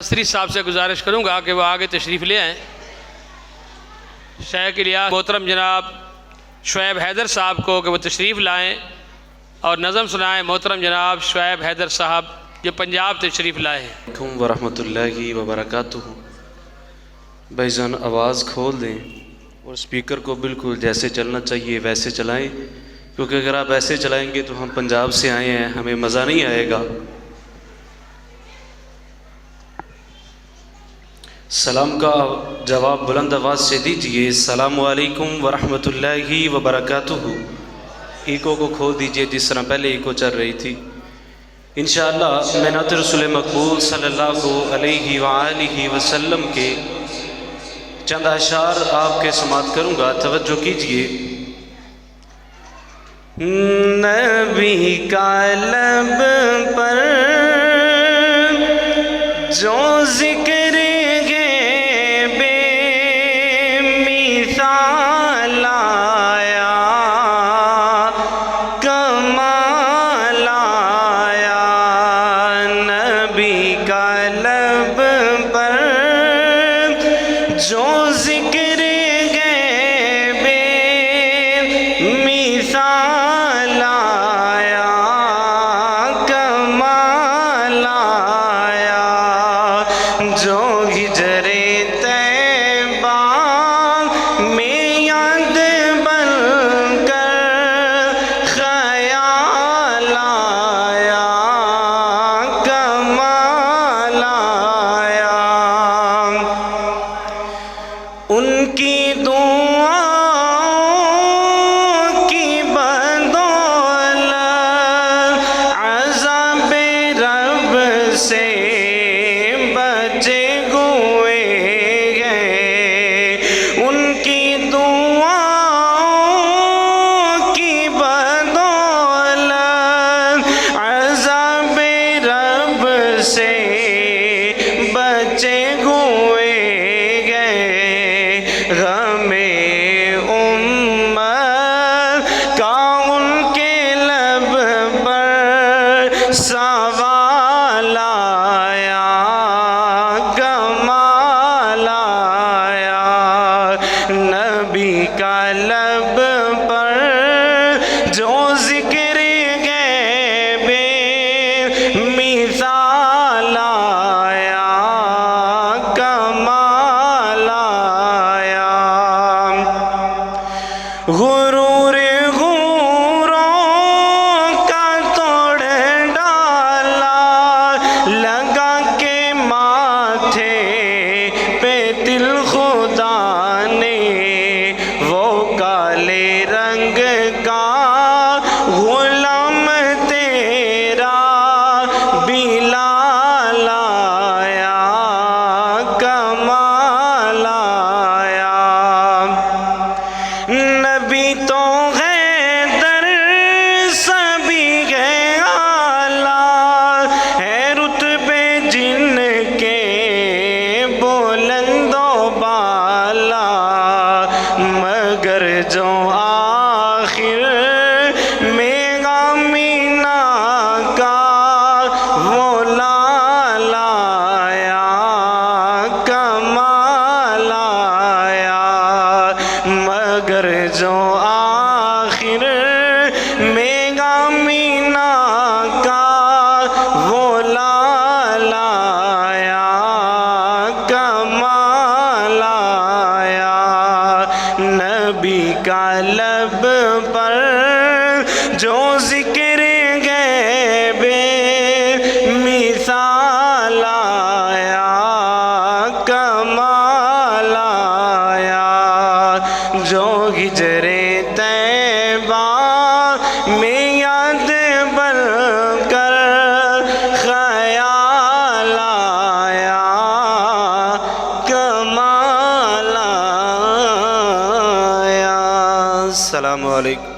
مستری صاحب سے گزارش کروں گا کہ وہ آگے تشریف لے آئیں۔ شیخ الیاس محترم جناب شعیب حیدر صاحب کو کہ وہ تشریف لائیں اور نظم سنائیں۔ محترم جناب شعیب حیدر صاحب جو پنجاب تشریف لائے ہیں۔ علیکم ورحمۃ اللہ وبرکاتہ۔ بھائی جان آواز کھول دیں اور اسپیکر کو بالکل جیسے چلنا چاہیے ویسے چلائیں، کیونکہ اگر آپ ایسے چلائیں گے تو ہم پنجاب سے آئے ہیں، ہمیں مزہ نہیں آئے گا۔ سلام کا جواب بلند آواز سے دیجئے، السلام علیکم ورحمۃ اللہ وبرکاتہ۔ ایکو کو کھول دیجئے جس طرح پہلے ایکو چل رہی تھی۔ انشاءاللہ میں نعت رسول مقبول صلی اللہ علیہ وآلہ وسلم کے چند اشعار آپ کے سماعت کروں گا، توجہ کیجئے۔ نبی کا لب پر جو ذکر جو ذکر گئے بے مثال آیا، کمال آیا، جو ہجر طیبہ میں یاد بن کر خیال آیا، کمال آیا۔ ان کی دعاؤں کی بدولت عذاب رب سے بچے ہوئے ہیں۔ ان کی دعاؤں کی بدولت عذاب رب سے بچے ہوئے غم امت کا ان کے لب پر سوال آیا، کمال آیا۔ نبی کا لب پر جو ذکر گئے بے مثال آیا، کمال آیا۔ غرور غوروں کا توڑ ڈالا، لگا کے ماتھے پہ تل خدا نے، وہ کالے رنگ کا غلام تیرا بلال آیا، کمال آیا۔ نبی تو حیدر سبھی ہے اعلیٰ، ہے رتبے جن کے بلند و بالا، مگر جو آخر میں آمینہ کا وہ لال آیا، کمال آیا۔ مگر جو آخر میں آمینہ کا وہ لال آیا، کمال آیا۔ نبی کا لب پر جو ذکر گئے بے مثال آیا، کمال آیا۔ جو ہجر طیبہ میں یاد بن کر خیال آیا، کمال آیا۔ السلام علیکم۔